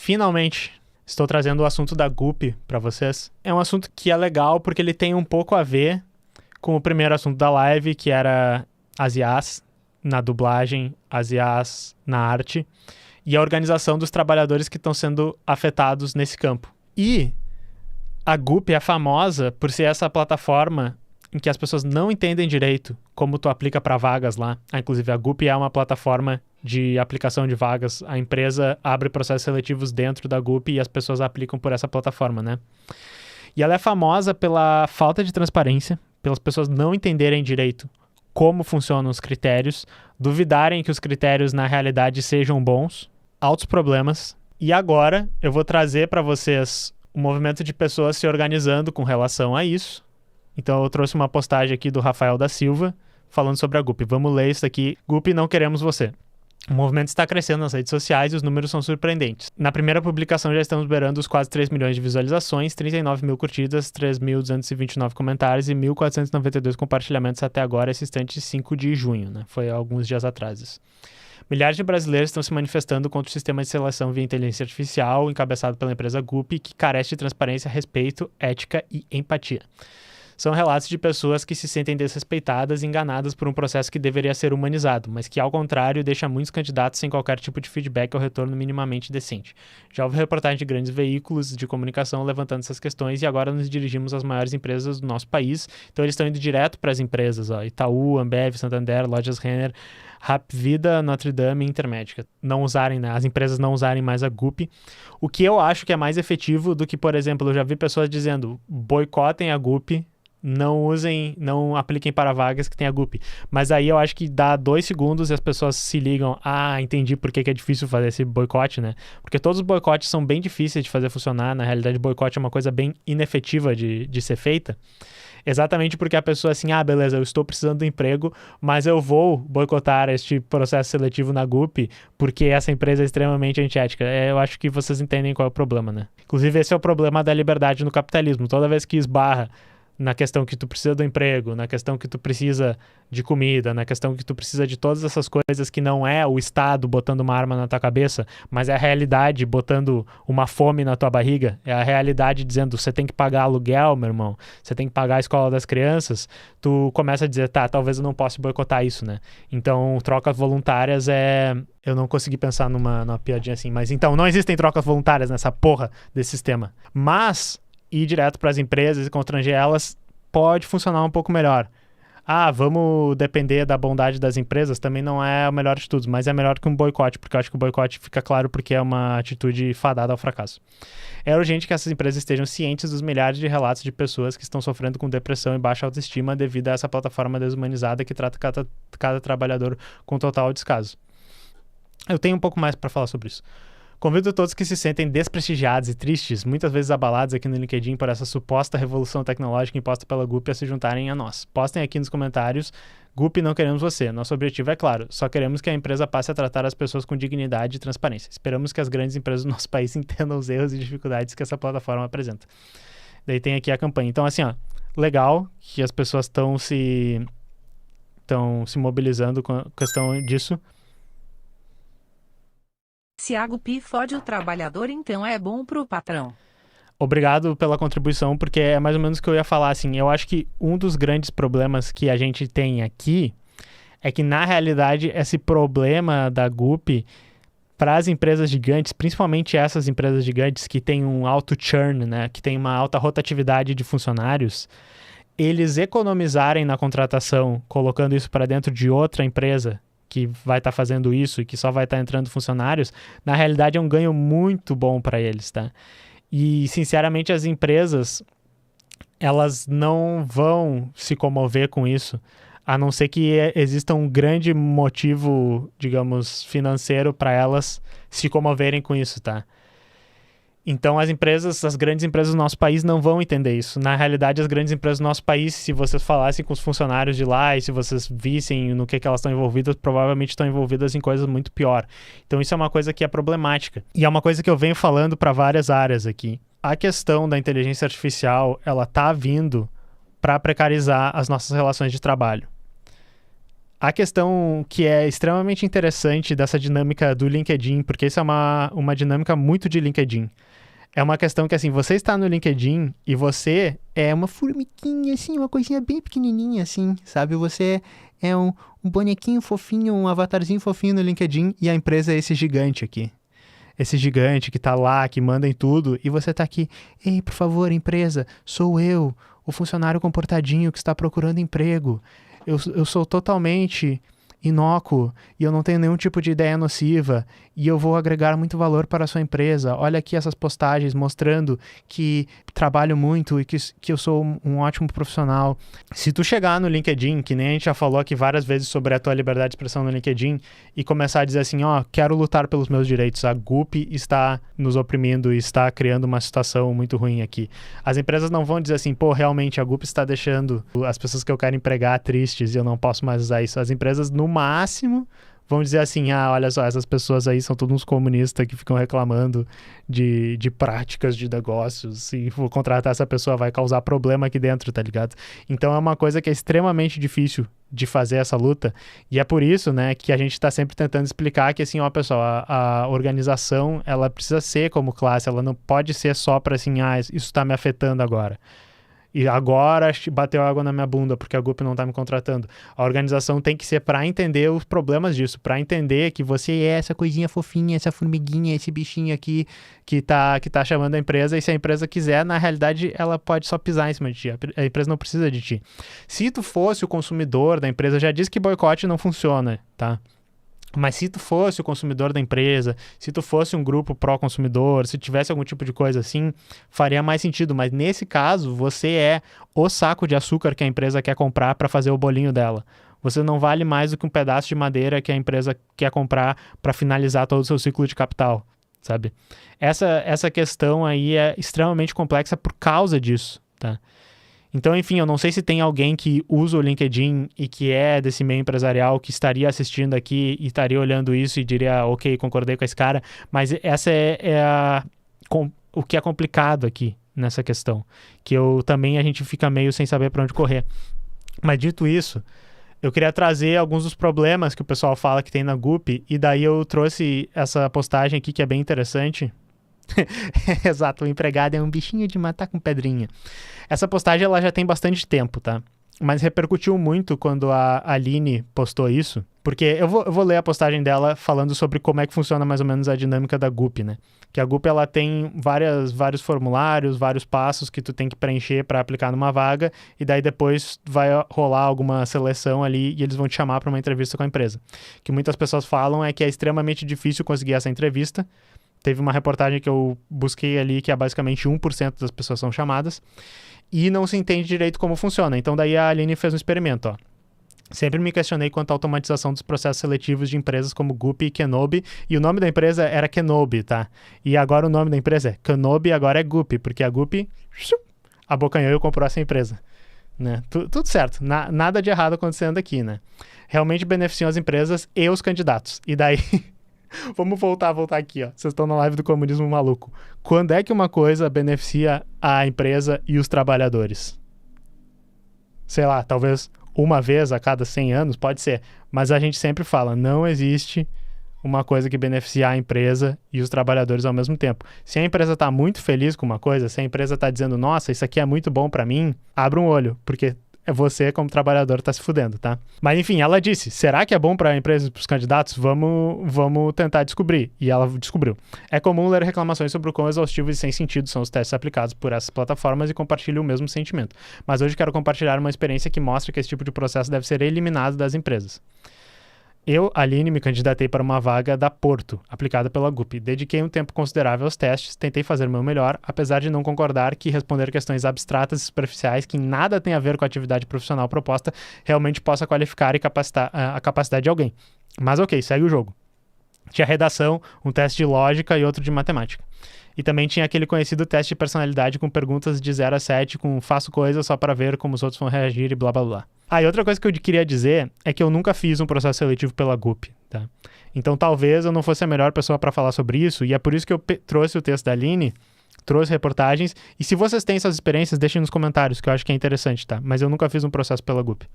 finalmente estou trazendo o assunto da Gup para vocês. É um assunto que é legal porque ele tem um pouco a ver com o primeiro assunto da live, que era as IAs na dublagem, as IAs na arte e a organização dos trabalhadores que estão sendo afetados nesse campo. E a Gup é famosa por ser essa plataforma em que as pessoas não entendem direito como tu aplica para vagas lá. Inclusive, a Gup é uma plataforma de aplicação de vagas. A empresa abre processos seletivos dentro da Gup e as pessoas aplicam por essa plataforma, né? E ela é famosa pela falta de transparência, pelas pessoas não entenderem direito como funcionam os critérios, duvidarem que os critérios na realidade sejam bons, altos problemas. E agora eu vou trazer para vocês um movimento de pessoas se organizando com relação a isso. Então eu trouxe uma postagem aqui do Rafael da Silva falando sobre a Gup. Vamos ler isso aqui. Gup, não queremos você. O movimento está crescendo nas redes sociais e os números são surpreendentes. Na primeira publicação já estamos beirando os quase 3 milhões de visualizações, 39 mil curtidas, 3.229 comentários e 1.492 compartilhamentos até agora, esse instante 5 de junho, né? Foi alguns dias atrás isso. Milhares de brasileiros estão se manifestando contra o sistema de seleção via inteligência artificial, encabeçado pela empresa Gup, que carece de transparência, respeito, ética e empatia. São relatos de pessoas que se sentem desrespeitadas e enganadas por um processo que deveria ser humanizado, mas que, ao contrário, deixa muitos candidatos sem qualquer tipo de feedback ou retorno minimamente decente. Já houve reportagem de grandes veículos de comunicação levantando essas questões e agora nos dirigimos às maiores empresas do nosso país. Então eles estão indo direto para as empresas, Itaú, Ambev, Santander, Lojas Renner, Hapvida, Notre Dame e Intermédica. Não usarem, né? As empresas não usarem mais a Gup. O que eu acho que é mais efetivo do que, por exemplo, eu já vi pessoas dizendo boicotem a Gup, não apliquem para vagas que tem a Gup. Mas aí eu acho que dá 2 segundos e as pessoas se ligam, entendi por que é difícil fazer esse boicote, né? Porque todos os boicotes são bem difíceis de fazer funcionar. Na realidade, boicote é uma coisa bem inefetiva de ser feita. Exatamente porque a pessoa assim, beleza, eu estou precisando de emprego, mas eu vou boicotar este processo seletivo na Gup porque essa empresa é extremamente antiética. Eu acho que vocês entendem qual é o problema, né? Inclusive, esse é o problema da liberdade no capitalismo. Toda vez que esbarra na questão que tu precisa do emprego, na questão que tu precisa de comida, na questão que tu precisa de todas essas coisas que não é o Estado botando uma arma na tua cabeça, mas é a realidade botando uma fome na tua barriga, é a realidade dizendo, você tem que pagar aluguel, meu irmão, você tem que pagar a escola das crianças, tu começa a dizer, talvez eu não possa boicotar isso, né? Então, trocas voluntárias eu não consegui pensar numa piadinha assim, mas então, não existem trocas voluntárias nessa porra desse sistema. Mas ir direto para as empresas e constranger elas pode funcionar um pouco melhor. Vamos depender da bondade das empresas, também não é o melhor de tudo, mas é melhor que um boicote, porque eu acho que o boicote fica claro porque é uma atitude fadada ao fracasso. É urgente que essas empresas estejam cientes dos milhares de relatos de pessoas que estão sofrendo com depressão e baixa autoestima devido a essa plataforma desumanizada que trata cada trabalhador com total descaso. Eu tenho um pouco mais para falar sobre isso. Convido todos que se sentem desprestigiados e tristes, muitas vezes abalados aqui no LinkedIn por essa suposta revolução tecnológica imposta pela Gup a se juntarem a nós. Postem aqui nos comentários, Gup, não queremos você. Nosso objetivo é claro, só queremos que a empresa passe a tratar as pessoas com dignidade e transparência. Esperamos que as grandes empresas do nosso país entendam os erros e dificuldades que essa plataforma apresenta. Daí tem aqui a campanha. Então assim, legal que as pessoas estão se mobilizando com a questão disso. Se a Gup fode o trabalhador, então é bom pro patrão. Obrigado pela contribuição, porque é mais ou menos o que eu ia falar, assim, eu acho que um dos grandes problemas que a gente tem aqui é que, na realidade, esse problema da Gup para as empresas gigantes, principalmente essas empresas gigantes que têm um alto churn, né, que tem uma alta rotatividade de funcionários, eles economizarem na contratação, colocando isso para dentro de outra empresa que vai estar fazendo isso e que só vai estar entrando funcionários, na realidade é um ganho muito bom para eles, tá? E, sinceramente, as empresas, elas não vão se comover com isso, a não ser que exista um grande motivo, digamos, financeiro para elas se comoverem com isso, tá? Então as grandes empresas do nosso país não vão entender isso. Na realidade, as grandes empresas do nosso país, se vocês falassem com os funcionários de lá e se vocês vissem no que elas estão envolvidas, provavelmente estão envolvidas em coisas muito pior. Então isso é uma coisa que é problemática. E é uma coisa que eu venho falando para várias áreas aqui. A questão da inteligência artificial, ela tá vindo para precarizar as nossas relações de trabalho. A questão que é extremamente interessante dessa dinâmica do LinkedIn, porque isso é uma dinâmica muito de LinkedIn. É uma questão que, assim, você está no LinkedIn e você é uma formiguinha, assim, uma coisinha bem pequenininha, assim, sabe? Você é um bonequinho fofinho, um avatarzinho fofinho no LinkedIn e a empresa é esse gigante aqui. Esse gigante que tá lá, que manda em tudo, e você tá aqui, ei, por favor, empresa, sou eu, o funcionário comportadinho que está procurando emprego. Eu sou totalmente inócuo e eu não tenho nenhum tipo de ideia nociva e eu vou agregar muito valor para a sua empresa. Olha aqui essas postagens mostrando que trabalho muito e que eu sou um ótimo profissional. Se tu chegar no LinkedIn, que nem a gente já falou aqui várias vezes sobre a tua liberdade de expressão no LinkedIn, e começar a dizer assim, ó, quero lutar pelos meus direitos, a GUP está nos oprimindo e está criando uma situação muito ruim aqui. As empresas não vão dizer assim, pô, realmente a GUP está deixando as pessoas que eu quero empregar tristes e eu não posso mais usar isso. As empresas, no máximo, vão dizer assim, olha só, essas pessoas aí são todos uns comunistas que ficam reclamando de práticas de negócios, e vou contratar essa pessoa, vai causar problema aqui dentro, tá ligado? Então é uma coisa que é extremamente difícil de fazer essa luta, e é por isso, né, que a gente tá sempre tentando explicar que, assim, ó, pessoal, a organização, ela precisa ser como classe, ela não pode ser só pra, assim, isso tá me afetando agora. E agora bateu água na minha bunda porque a GUP não está me contratando. A organização tem que ser para entender os problemas disso, para entender que você é essa coisinha fofinha, essa formiguinha, esse bichinho aqui que tá chamando a empresa, e se a empresa quiser, na realidade, ela pode só pisar em cima de ti. A empresa não precisa de ti. Se tu fosse o consumidor da empresa, já disse que boicote não funciona, tá? Mas se tu fosse o consumidor da empresa, se tu fosse um grupo pró-consumidor, se tivesse algum tipo de coisa assim, faria mais sentido. Mas nesse caso, você é o saco de açúcar que a empresa quer comprar para fazer o bolinho dela. Você não vale mais do que um pedaço de madeira que a empresa quer comprar para finalizar todo o seu ciclo de capital, sabe? Essa questão aí é extremamente complexa por causa disso, tá? Então, enfim, eu não sei se tem alguém que usa o LinkedIn e que é desse meio empresarial que estaria assistindo aqui e estaria olhando isso e diria, ok, concordei com esse cara, mas essa o que é complicado aqui nessa questão, que a gente fica meio sem saber para onde correr. Mas dito isso, eu queria trazer alguns dos problemas que o pessoal fala que tem na GUP, e daí eu trouxe essa postagem aqui que é bem interessante. Exato, o empregado é um bichinho de matar com pedrinha. Essa postagem ela já tem bastante tempo, tá? Mas repercutiu muito quando a Aline postou isso, porque eu vou ler a postagem dela falando sobre como é que funciona mais ou menos a dinâmica da GUP, né? Que a GUP ela tem vários formulários, vários passos que tu tem que preencher para aplicar numa vaga, e daí depois vai rolar alguma seleção ali e eles vão te chamar para uma entrevista com a empresa. O que muitas pessoas falam é que é extremamente difícil conseguir essa entrevista. Teve uma reportagem que eu busquei ali que é basicamente 1% das pessoas são chamadas e não se entende direito como funciona. Então daí a Aline fez um experimento, ó. Sempre me questionei quanto à automatização dos processos seletivos de empresas como Gup e Kenobi, e o nome da empresa era Kenobi, tá? E agora o nome da empresa é Kenobi, agora é Gup, porque a Gup abocanhou e comprou essa empresa, né? Tudo certo, nada de errado acontecendo aqui, né? Realmente beneficiam as empresas e os candidatos. E daí... Vamos voltar aqui, ó. Vocês estão na live do comunismo maluco. Quando é que uma coisa beneficia a empresa e os trabalhadores? Sei lá, talvez uma vez a cada 100 anos, pode ser. Mas a gente sempre fala, não existe uma coisa que beneficia a empresa e os trabalhadores ao mesmo tempo. Se a empresa está muito feliz com uma coisa, se a empresa está dizendo, nossa, isso aqui é muito bom para mim, abra um olho, porque... você, como trabalhador, tá se fudendo, tá? Mas, enfim, ela disse, será que é bom para a empresa e para os candidatos? Vamos tentar descobrir. E ela descobriu. É comum ler reclamações sobre o quão exaustivos e sem sentido são os testes aplicados por essas plataformas e compartilho o mesmo sentimento. Mas hoje quero compartilhar uma experiência que mostra que esse tipo de processo deve ser eliminado das empresas. Eu, Aline, me candidatei para uma vaga da Porto, aplicada pela GUP. Dediquei um tempo considerável aos testes, tentei fazer o meu melhor, apesar de não concordar que responder questões abstratas e superficiais que nada tem a ver com a atividade profissional proposta realmente possa qualificar e capacitar a capacidade de alguém. Mas ok, segue o jogo. Tinha redação, um teste de lógica e outro de matemática. E também tinha aquele conhecido teste de personalidade com perguntas de 0 a 7, com faço coisas só para ver como os outros vão reagir e blá blá blá. Ah, e outra coisa que eu queria dizer é que eu nunca fiz um processo seletivo pela GUP, tá? Então talvez eu não fosse a melhor pessoa para falar sobre isso, e é por isso que eu trouxe o texto da Aline, trouxe reportagens, e se vocês têm essas experiências, deixem nos comentários, que eu acho que é interessante, tá? Mas eu nunca fiz um processo pela GUP.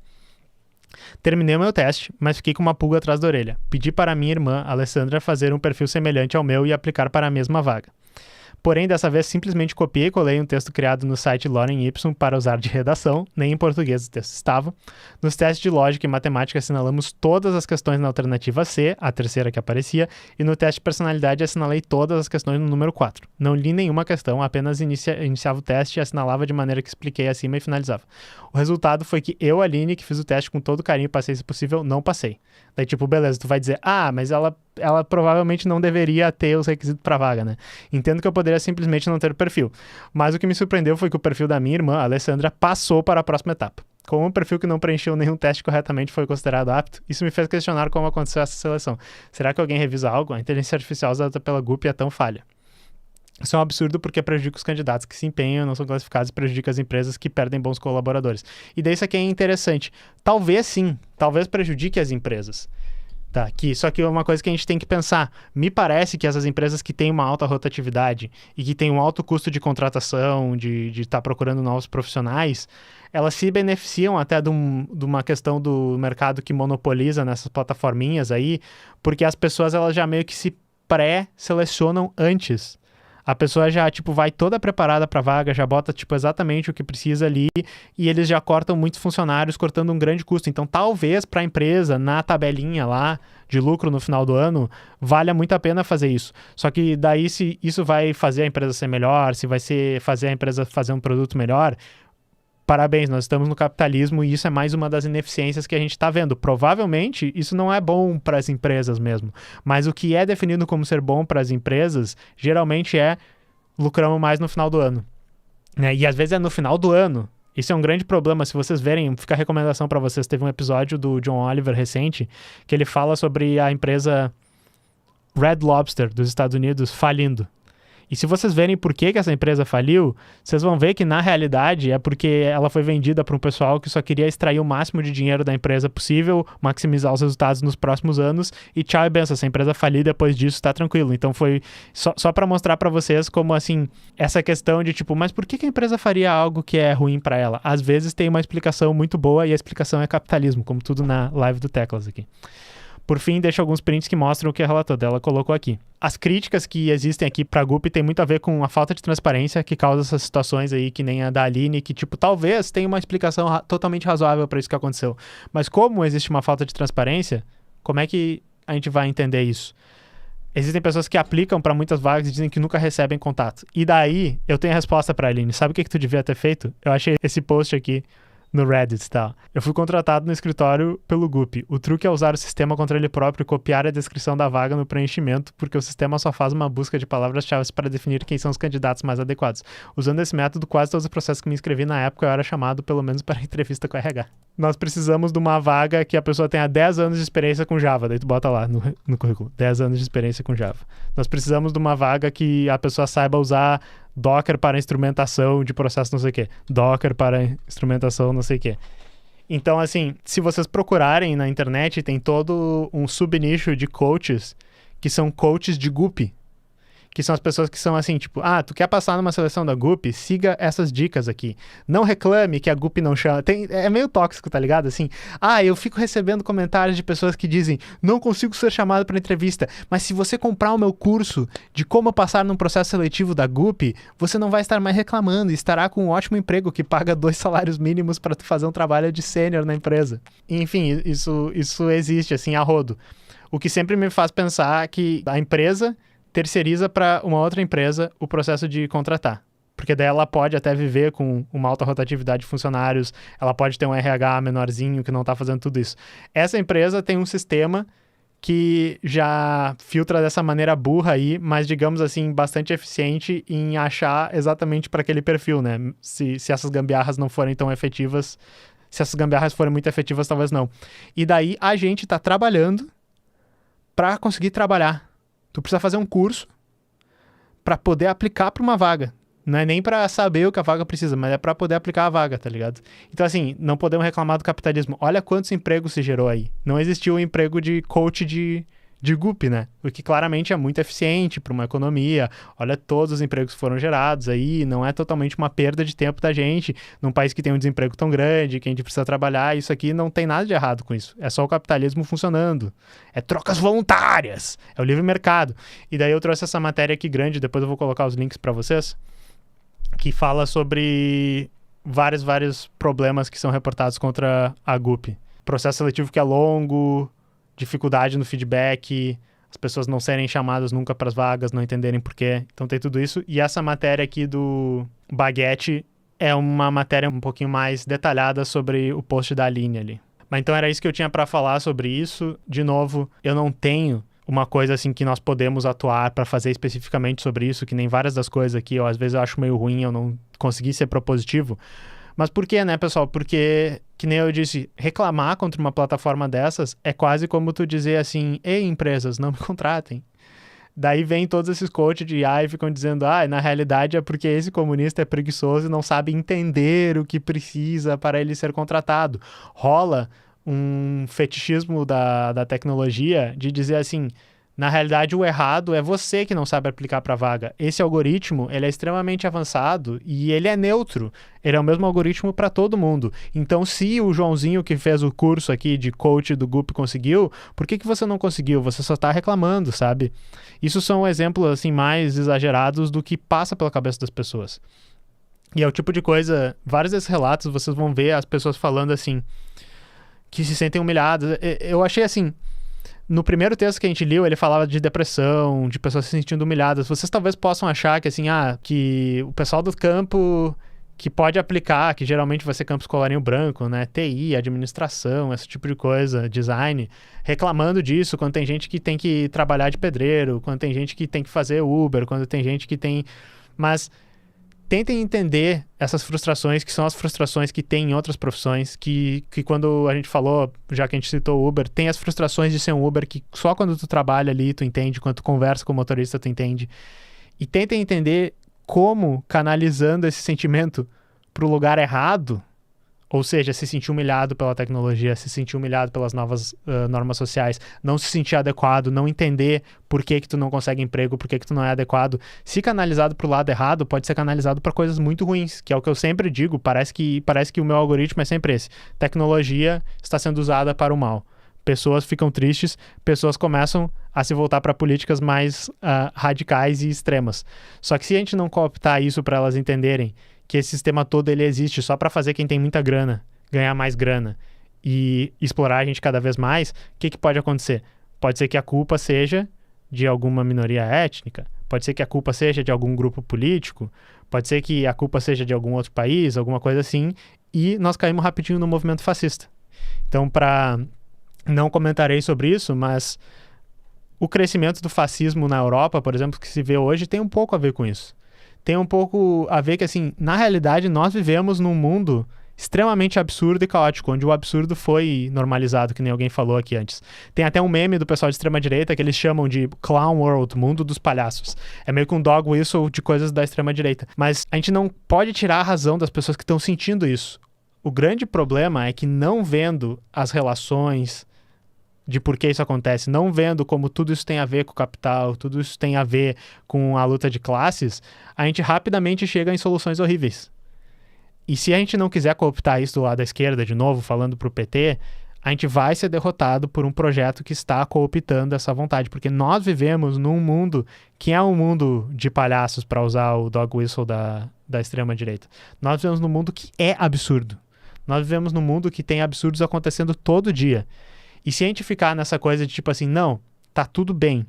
Terminei o meu teste, mas fiquei com uma pulga atrás da orelha. Pedi para minha irmã, Alessandra, fazer um perfil semelhante ao meu e aplicar para a mesma vaga. Porém, dessa vez, simplesmente copiei e colei um texto criado no site Lorem Ipsum para usar de redação, nem em português o texto estava. Nos testes de lógica e matemática assinalamos todas as questões na alternativa C, a terceira que aparecia, e no teste de personalidade assinalei todas as questões no número 4. Não li nenhuma questão, apenas iniciava o teste e assinalava de maneira que expliquei acima e finalizava. O resultado foi que eu, Aline, que fiz o teste com todo carinho e passei se possível, não passei. Daí, tipo, beleza, tu vai dizer, mas ela provavelmente não deveria ter os requisitos para vaga, né? Entendo que eu poderia simplesmente não ter perfil. Mas o que me surpreendeu foi que o perfil da minha irmã, a Alessandra, passou para a próxima etapa. Como um perfil que não preencheu nenhum teste corretamente foi considerado apto, isso me fez questionar como aconteceu essa seleção. Será que alguém revisa algo? A inteligência artificial usada pela GUP é tão falha. Isso é um absurdo porque prejudica os candidatos que se empenham, não são classificados e prejudica as empresas que perdem bons colaboradores. E daí isso aqui é interessante. Talvez sim, talvez prejudique as empresas. Tá, só que é uma coisa que a gente tem que pensar. Me parece que essas empresas que têm uma alta rotatividade e que têm um alto custo de contratação, de estar procurando novos profissionais, elas se beneficiam até de uma questão do mercado que monopoliza nessas plataforminhas aí, porque as pessoas elas já meio que se pré-selecionam antes. A pessoa já, tipo, vai toda preparada para a vaga, já bota, tipo, exatamente o que precisa ali e eles já cortam muitos funcionários, cortando um grande custo. Então, talvez para a empresa, na tabelinha lá de lucro no final do ano, valha muito a pena fazer isso. Só que daí, se isso vai fazer a empresa ser melhor, se vai fazer a empresa fazer um produto melhor, parabéns, nós estamos no capitalismo e isso é mais uma das ineficiências que a gente está vendo. Provavelmente, isso não é bom para as empresas mesmo. Mas o que é definido como ser bom para as empresas, geralmente é lucramos mais no final do ano. Né? E às vezes é no final do ano. Isso é um grande problema. Se vocês verem, fica a recomendação para vocês. Teve um episódio do John Oliver recente que ele fala sobre a empresa Red Lobster dos Estados Unidos falindo. E se vocês verem por que essa empresa faliu, vocês vão ver que, na realidade, é porque ela foi vendida para um pessoal que só queria extrair o máximo de dinheiro da empresa possível, maximizar os resultados nos próximos anos, e tchau e benção, essa empresa falir depois disso, tá tranquilo. Então foi só para mostrar para vocês como, assim, essa questão de, tipo, mas por que a empresa faria algo que é ruim para ela? Às vezes tem uma explicação muito boa e a explicação é capitalismo, como tudo na live do Teclas aqui. Por fim, deixo alguns prints que mostram o que a relatora dela colocou aqui. As críticas que existem aqui para a GUP tem muito a ver com a falta de transparência que causa essas situações aí, que nem a da Aline, que, tipo, talvez tenha uma explicação totalmente razoável para isso que aconteceu. Mas como existe uma falta de transparência, como é que a gente vai entender isso? Existem pessoas que aplicam para muitas vagas e dizem que nunca recebem contato. E daí, eu tenho a resposta para a Aline. Sabe o que tu devia ter feito? Eu achei esse post aqui no Reddit, tá? Eu fui contratado no escritório pelo GUP. O truque é usar o sistema contra ele próprio e copiar a descrição da vaga no preenchimento, porque o sistema só faz uma busca de palavras-chave para definir quem são os candidatos mais adequados. Usando esse método, quase todos os processos que me inscrevi na época eu era chamado pelo menos para entrevista com a RH. Nós precisamos de uma vaga que a pessoa tenha 10 anos de experiência com Java, daí tu bota lá no currículo, 10 anos de experiência com Java. Nós precisamos de uma vaga que a pessoa saiba usar Docker para instrumentação de processo não sei o quê. Docker para instrumentação não sei o quê. Então, assim, se vocês procurarem na internet, tem todo um subnicho de coaches que são coaches de GUP. Que são as pessoas que são assim, tipo, tu quer passar numa seleção da GUP? Siga essas dicas aqui. Não reclame que a GUP não chama. É meio tóxico, tá ligado? Assim, eu fico recebendo comentários de pessoas que dizem, não consigo ser chamado para entrevista, mas se você comprar o meu curso de como passar num processo seletivo da GUP, você não vai estar mais reclamando e estará com um ótimo emprego que paga 2 salários mínimos para tu fazer um trabalho de sênior na empresa. Enfim, isso existe, assim, a rodo. O que sempre me faz pensar que a empresa terceiriza para uma outra empresa o processo de contratar. Porque daí ela pode até viver com uma alta rotatividade de funcionários, ela pode ter um RH menorzinho que não está fazendo tudo isso. Essa empresa tem um sistema que já filtra dessa maneira burra aí, mas, digamos assim, bastante eficiente em achar exatamente para aquele perfil, né? Se essas gambiarras não forem tão efetivas, se essas gambiarras forem muito efetivas, talvez não. E daí a gente está trabalhando para conseguir trabalhar. Tu precisa fazer um curso para poder aplicar para uma vaga. Não é nem para saber o que a vaga precisa, mas é para poder aplicar a vaga, tá ligado? Então, assim, não podemos reclamar do capitalismo. Olha quantos empregos se gerou aí. Não existiu o emprego de coach de de GUP, né? O que claramente é muito eficiente para uma economia. Olha todos os empregos que foram gerados aí, não é totalmente uma perda de tempo da gente, num país que tem um desemprego tão grande, que a gente precisa trabalhar, isso aqui não tem nada de errado com isso. É só o capitalismo funcionando. É trocas voluntárias, é o livre mercado. E daí eu trouxe essa matéria aqui grande, depois eu vou colocar os links para vocês, que fala sobre vários problemas que são reportados contra a GUP. Processo seletivo que é longo, dificuldade no feedback, as pessoas não serem chamadas nunca para as vagas, não entenderem por quê. Então tem tudo isso. E essa matéria aqui do Baguete é uma matéria um pouquinho mais detalhada sobre o post da Aline ali. Mas então era isso que eu tinha para falar sobre isso. De novo, eu não tenho uma coisa assim que nós podemos atuar para fazer especificamente sobre isso, que nem várias das coisas aqui, às vezes eu acho meio ruim, eu não consegui ser propositivo. Mas por quê, né, pessoal? Porque, que nem eu disse, reclamar contra uma plataforma dessas é quase como tu dizer assim, ei, empresas, não me contratem. Daí vem todos esses coaches de IA e ficam dizendo, na realidade é porque esse comunista é preguiçoso e não sabe entender o que precisa para ele ser contratado. Rola um fetichismo da tecnologia de dizer assim, na realidade o errado é você que não sabe aplicar para a vaga. Esse algoritmo, ele é extremamente avançado e ele é neutro. Ele é o mesmo algoritmo para todo mundo. Então, se o Joãozinho que fez o curso aqui de coach do GUP conseguiu, por que você não conseguiu? Você só está reclamando, sabe? Isso são exemplos assim mais exagerados do que passa pela cabeça das pessoas. E é o tipo de coisa, vários desses relatos vocês vão ver as pessoas falando assim, que se sentem humilhadas. Eu achei assim, no primeiro texto que a gente leu, ele falava de depressão, de pessoas se sentindo humilhadas. Vocês talvez possam achar que assim, que o pessoal do campo que pode aplicar, que geralmente vai ser campo escolarinho branco, né? TI, administração, esse tipo de coisa, design, reclamando disso, quando tem gente que tem que trabalhar de pedreiro, quando tem gente que tem que fazer Uber, quando tem gente que tem... Mas tentem entender essas frustrações, que são as frustrações que tem em outras profissões, que quando a gente falou, já que a gente citou o Uber, tem as frustrações de ser um Uber que só quando tu trabalha ali tu entende, quando tu conversa com o motorista tu entende. E tentem entender como, canalizando esse sentimento para o lugar errado, ou seja, se sentir humilhado pela tecnologia, se sentir humilhado pelas novas normas sociais, não se sentir adequado, não entender por que tu não consegue emprego, por que tu não é adequado. Se canalizado para o lado errado, pode ser canalizado para coisas muito ruins, que é o que eu sempre digo, parece que o meu algoritmo é sempre esse. Tecnologia está sendo usada para o mal. Pessoas ficam tristes, pessoas começam a se voltar para políticas mais radicais e extremas. Só que se a gente não cooptar isso para elas entenderem que esse sistema todo ele existe só para fazer quem tem muita grana ganhar mais grana e explorar a gente cada vez mais, o que pode acontecer? Pode ser que a culpa seja de alguma minoria étnica, pode ser que a culpa seja de algum grupo político, pode ser que a culpa seja de algum outro país, alguma coisa assim, e nós caímos rapidinho no movimento fascista. Então, não comentarei sobre isso, mas o crescimento do fascismo na Europa, por exemplo, que se vê hoje, tem um pouco a ver com isso. Tem um pouco a ver que, assim, na realidade, nós vivemos num mundo extremamente absurdo e caótico, onde o absurdo foi normalizado, que nem alguém falou aqui antes. Tem até um meme do pessoal de extrema-direita que eles chamam de Clown World, mundo dos palhaços. É meio que um dog whistle de coisas da extrema-direita. Mas a gente não pode tirar a razão das pessoas que estão sentindo isso. O grande problema é que, não vendo as relações de por que isso acontece, não vendo como tudo isso tem a ver com o capital, tudo isso tem a ver com a luta de classes, a gente rapidamente chega em soluções horríveis. E se a gente não quiser cooptar isso do lado da esquerda, de novo, falando pro PT, a gente vai ser derrotado por um projeto que está cooptando essa vontade, porque nós vivemos num mundo que é um mundo de palhaços, para usar o dog whistle da extrema-direita. Nós vivemos num mundo que é absurdo. Nós vivemos num mundo que tem absurdos acontecendo todo dia. E se a gente ficar nessa coisa de tipo assim, não, tá tudo bem,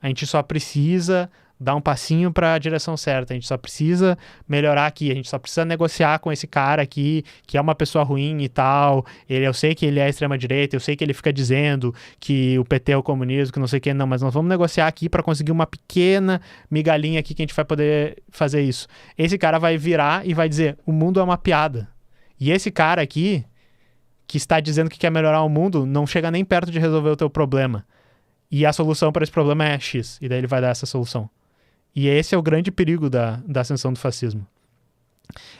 a gente só precisa dar um passinho para a direção certa, a gente só precisa melhorar aqui, a gente só precisa negociar com esse cara aqui, que é uma pessoa ruim e tal, eu sei que ele é extrema-direita, eu sei que ele fica dizendo que o PT é o comunismo, que não sei o que, não, mas nós vamos negociar aqui para conseguir uma pequena migalhinha aqui que a gente vai poder fazer isso. Esse cara vai virar e vai dizer, o mundo é uma piada. E esse cara aqui, que está dizendo que quer melhorar o mundo, não chega nem perto de resolver o teu problema. E a solução para esse problema é X. E daí ele vai dar essa solução. E esse é o grande perigo da ascensão do fascismo.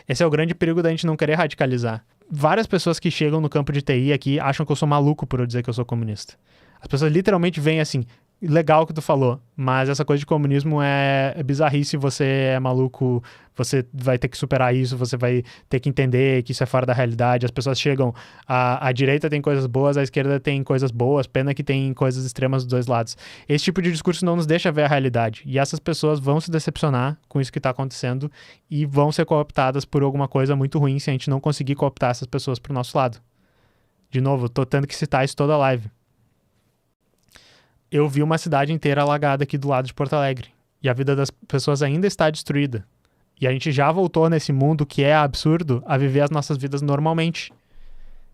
Esse é o grande perigo da gente não querer radicalizar. Várias pessoas que chegam no campo de TI aqui acham que eu sou maluco por eu dizer que eu sou comunista. As pessoas literalmente veem assim, legal o que tu falou, mas essa coisa de comunismo é bizarrice, você é maluco, você vai ter que superar isso, você vai ter que entender que isso é fora da realidade, as pessoas chegam, a direita tem coisas boas, a esquerda tem coisas boas, pena que tem coisas extremas dos dois lados. Esse tipo de discurso não nos deixa ver a realidade, e essas pessoas vão se decepcionar com isso que está acontecendo e vão ser cooptadas por alguma coisa muito ruim se a gente não conseguir cooptar essas pessoas pro nosso lado. De novo, tô tendo que citar isso toda a live. Eu vi uma cidade inteira alagada aqui do lado de Porto Alegre. E a vida das pessoas ainda está destruída. E a gente já voltou nesse mundo que é absurdo a viver as nossas vidas normalmente.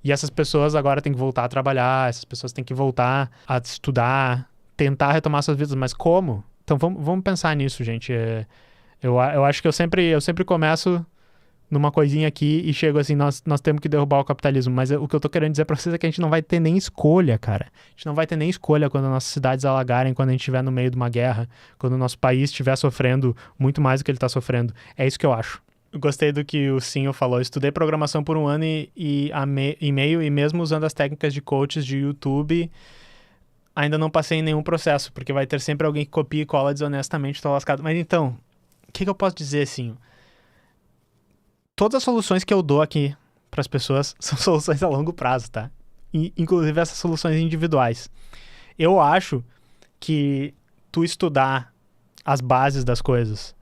E essas pessoas agora têm que voltar a trabalhar, essas pessoas têm que voltar a estudar, tentar retomar suas vidas. Mas como? Então vamos pensar nisso, gente. Eu acho que eu sempre começo numa coisinha aqui e chego assim, nós temos que derrubar o capitalismo. Mas o que eu tô querendo dizer pra vocês é que a gente não vai ter nem escolha, cara. A gente não vai ter nem escolha quando nossas cidades alagarem, quando a gente estiver no meio de uma guerra, quando o nosso país estiver sofrendo muito mais do que ele tá sofrendo. É isso que eu acho. Eu gostei do que o Sinho falou. Estudei programação por 1 ano e meio, e mesmo usando as técnicas de coaches de YouTube, ainda não passei em nenhum processo, porque vai ter sempre alguém que copia e cola desonestamente, tô lascado. Mas então, o que eu posso dizer, Sinho? Todas as soluções que eu dou aqui para as pessoas são soluções a longo prazo, tá? Inclusive essas soluções individuais. Eu acho que tu estudar as bases das coisas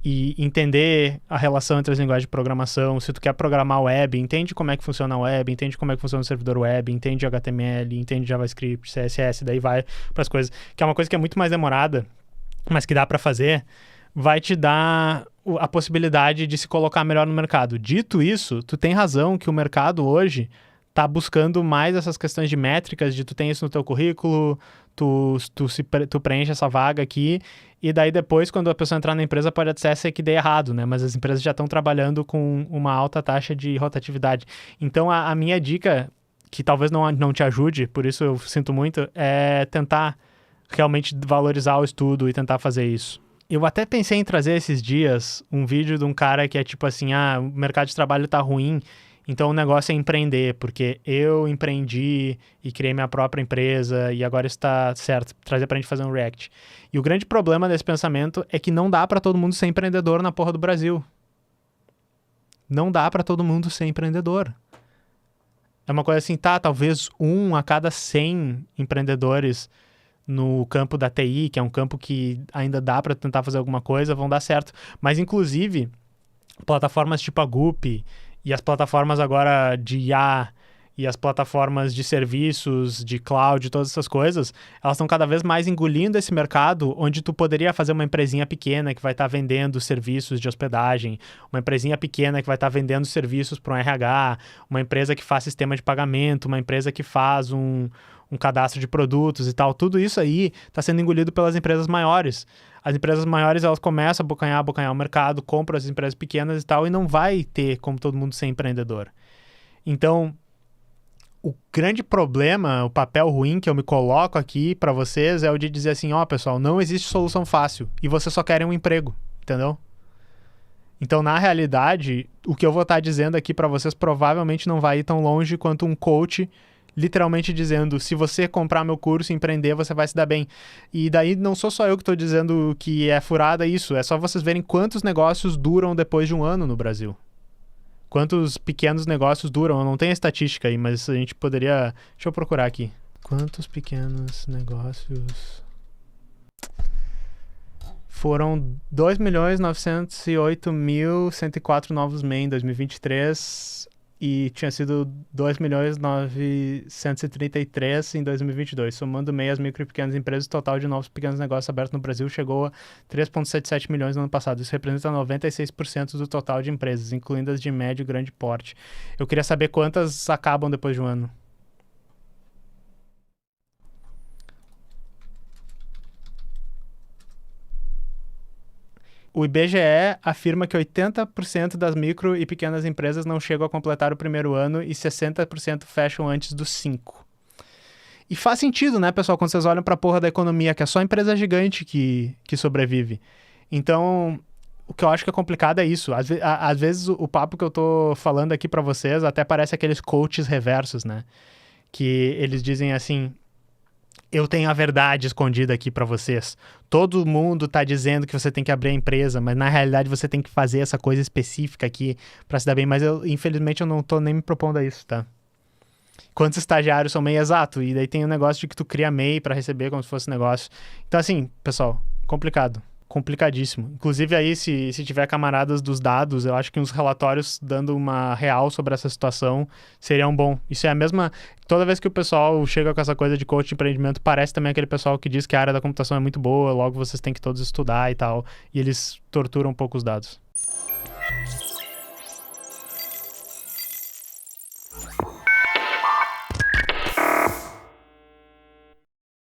e entender a relação entre as linguagens de programação, se tu quer programar web, entende como é que funciona a web, entende como é que funciona o servidor web, entende HTML, entende JavaScript, CSS, daí vai para as coisas, que é uma coisa que é muito mais demorada, mas que dá para fazer, vai te dar a possibilidade de se colocar melhor no mercado. Dito isso, tu tem razão que o mercado hoje tá buscando mais essas questões de métricas, de tu tem isso no teu currículo, tu preenche essa vaga aqui, e daí depois, quando a pessoa entrar na empresa, pode até ser que dê errado, né? Mas as empresas já estão trabalhando com uma alta taxa de rotatividade. Então, a minha dica, que talvez não te ajude, por isso eu sinto muito, é tentar realmente valorizar o estudo e tentar fazer isso. Eu até pensei em trazer esses dias um vídeo de um cara que é tipo assim, o mercado de trabalho tá ruim, então o negócio é empreender, porque eu empreendi e criei minha própria empresa e agora está certo, trazer pra gente fazer um react. E o grande problema desse pensamento é que não dá pra todo mundo ser empreendedor na porra do Brasil. Não dá pra todo mundo ser empreendedor. É uma coisa assim, talvez 1 a cada 100 empreendedores no campo da TI, que é um campo que ainda dá para tentar fazer alguma coisa, vão dar certo. Mas, inclusive, plataformas tipo a Gup e as plataformas agora de IA e as plataformas de serviços, de cloud, todas essas coisas, elas estão cada vez mais engolindo esse mercado onde tu poderia fazer uma empresinha pequena que vai estar vendendo serviços de hospedagem, uma empresinha pequena que vai estar vendendo serviços para um RH, uma empresa que faz sistema de pagamento, uma empresa que faz um cadastro de produtos e tal. Tudo isso aí está sendo engolido pelas empresas maiores. As empresas maiores, elas começam a abocanhar o mercado, compram as empresas pequenas e tal, e não vai ter como todo mundo ser empreendedor. Então, o grande problema, o papel ruim que eu me coloco aqui para vocês é o de dizer assim, pessoal, não existe solução fácil e vocês só querem um emprego, entendeu? Então, na realidade, o que eu vou estar dizendo aqui para vocês provavelmente não vai ir tão longe quanto um coach literalmente dizendo, se você comprar meu curso e empreender, você vai se dar bem. E daí não sou só eu que estou dizendo que é furada isso, é só vocês verem quantos negócios duram depois de 1 ano no Brasil. Quantos pequenos negócios duram? Eu não tenho a estatística aí, mas a gente poderia... Deixa eu procurar aqui. Quantos pequenos negócios... Foram 2.908.104 novos MEI em 2023 e tinha sido 2.933 em 2022. Somando MEI as micro e pequenas empresas, o total de novos pequenos negócios abertos no Brasil chegou a 3,77 milhões no ano passado. Isso representa 96% do total de empresas, incluindo as de médio e grande porte. Eu queria saber quantas acabam depois de 1 ano. O IBGE afirma que 80% das micro e pequenas empresas não chegam a completar o primeiro ano e 60% fecham antes dos 5. E faz sentido, né, pessoal, quando vocês olham pra porra da economia, que é só empresa gigante que sobrevive. Então, o que eu acho que é complicado é isso. Às vezes o papo que eu tô falando aqui pra vocês até parece aqueles coaches reversos, né? Que eles dizem assim... eu tenho a verdade escondida aqui pra vocês. Todo mundo tá dizendo que você tem que abrir a empresa, mas na realidade você tem que fazer essa coisa específica aqui pra se dar bem. Mas infelizmente, eu não tô nem me propondo a isso, tá? Quantos estagiários são MEI? Exato. E daí tem o negócio de que tu cria MEI pra receber como se fosse negócio. Então, assim, pessoal, complicado. Complicadíssimo. Inclusive aí, se tiver camaradas dos dados, eu acho que uns relatórios dando uma real sobre essa situação seriam bom. Isso é a mesma... Toda vez que o pessoal chega com essa coisa de coach de empreendimento, parece também aquele pessoal que diz que a área da computação é muito boa, logo vocês têm que todos estudar e tal. E eles torturam um pouco os dados.